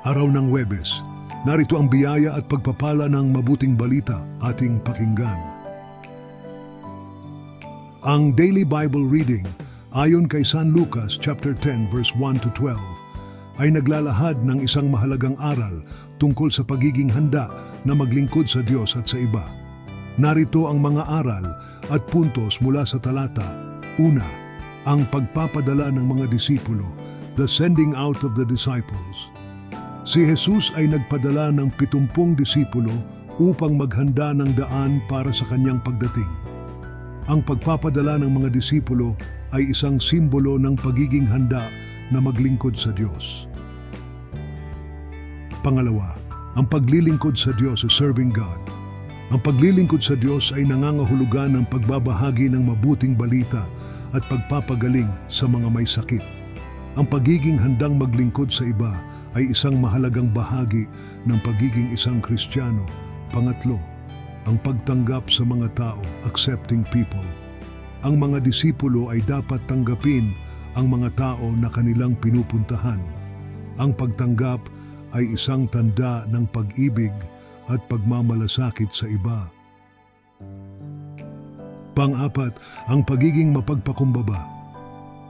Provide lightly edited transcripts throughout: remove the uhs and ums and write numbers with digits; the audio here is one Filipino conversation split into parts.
Araw ng Huwebes, narito ang biyaya at pagpapala ng mabuting balita ating pakinggan. Ang Daily Bible Reading ayon kay San Lucas chapter 10 verse 1 to 12 ay naglalahad ng isang mahalagang aral tungkol sa pagiging handa na maglingkod sa Diyos at sa iba. Narito ang mga aral at puntos mula sa talata. Una, ang pagpapadala ng mga disipulo, the sending out of the disciples. Si Jesus ay nagpadala ng 70 disipulo upang maghanda ng daan para sa kanyang pagdating. Ang pagpapadala ng mga disipulo ay isang simbolo ng pagiging handa na maglingkod sa Diyos. Pangalawa, ang paglilingkod sa Diyos is serving God. Ang paglilingkod sa Diyos ay nangangahulugan ng pagbabahagi ng mabuting balita at pagpapagaling sa mga may sakit. Ang pagiging handang maglingkod sa iba ay isang mahalagang bahagi ng pagiging isang Kristiyano. Pangatlo, ang pagtanggap sa mga tao, accepting people. Ang mga disipulo ay dapat tanggapin ang mga tao na kanilang pinupuntahan. Ang pagtanggap ay isang tanda ng pag-ibig at pagmamalasakit sa iba. Pang-apat, ang pagiging mapagpakumbaba.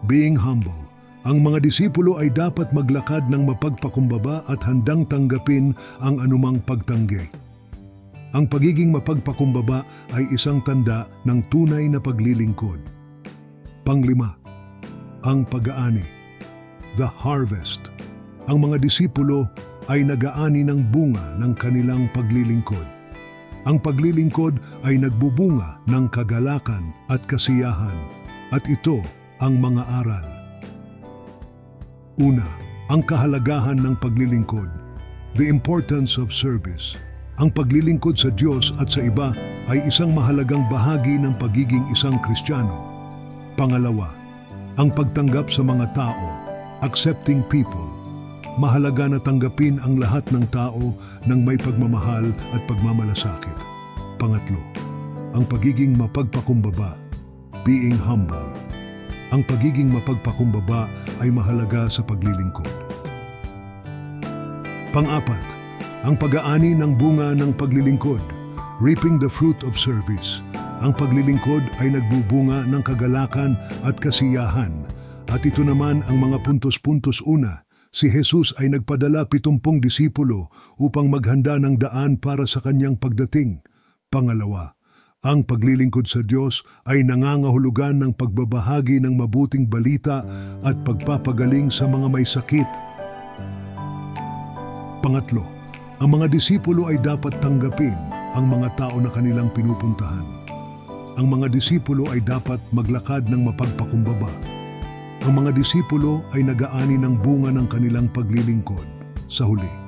Being humble. Ang mga disipulo ay dapat maglakad ng mapagpakumbaba at handang tanggapin ang anumang pagtanggi. Ang pagiging mapagpakumbaba ay isang tanda ng tunay na paglilingkod. Panglima, ang pag-aani. The harvest. Ang mga disipulo ay nag-aani ng bunga ng kanilang paglilingkod. Ang paglilingkod ay nagbubunga ng kagalakan at kasiyahan, at ito ang mga aral. Una, ang kahalagahan ng paglilingkod. The importance of service. Ang paglilingkod sa Diyos at sa iba ay isang mahalagang bahagi ng pagiging isang Kristiyano. Pangalawa, ang pagtanggap sa mga tao, accepting people. Mahalaga na tanggapin ang lahat ng tao ng may pagmamahal at pagmamalasakit. Pangatlo, ang pagiging mapagpakumbaba, being humble. Ang pagiging mapagpakumbaba ay mahalaga sa paglilingkod. Pang-apat, ang pag-aani ng bunga ng paglilingkod, reaping the fruit of service. Ang paglilingkod ay nagbubunga ng kagalakan at kasiyahan, at ito naman ang mga puntos-puntos. Una, si Jesus ay nagpadala 70 disipulo upang maghanda ng daan para sa kanyang pagdating. Pangalawa, ang paglilingkod sa Diyos ay nangangahulugan ng pagbabahagi ng mabuting balita at pagpapagaling sa mga may sakit. Pangatlo, ang mga disipulo ay dapat tanggapin ang mga tao na kanilang pinupuntahan. Ang mga disipulo ay dapat maglakad ng mapagpakumbaba. Ang mga disipulo ay nag-aani ng bunga ng kanilang paglilingkod. Sa huli,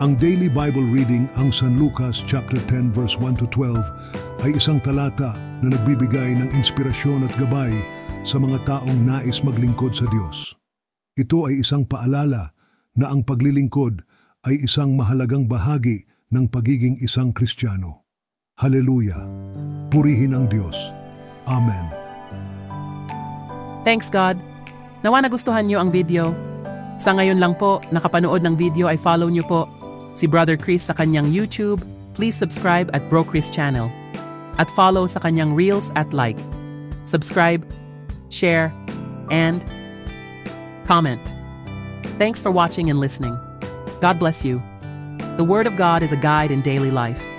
ang Daily Bible Reading, ang San Lucas chapter 10 verse 1 to 12 ay isang talata na nagbibigay ng inspirasyon at gabay sa mga taong nais maglingkod sa Diyos. Ito ay isang paalala na ang paglilingkod ay isang mahalagang bahagi ng pagiging isang Kristiyano. Hallelujah! Purihin ang Diyos. Amen. Thanks God! Nawa nagustuhan niyo ang video. Sa ngayon lang po, nakapanood ng video ay follow niyo po si Brother Chris sa kanyang YouTube. Please subscribe at Bro Chris channel. At follow sa kanyang Reels at like. Subscribe, share, and comment. Thanks for watching and listening. God bless you. The Word of God is a guide in daily life.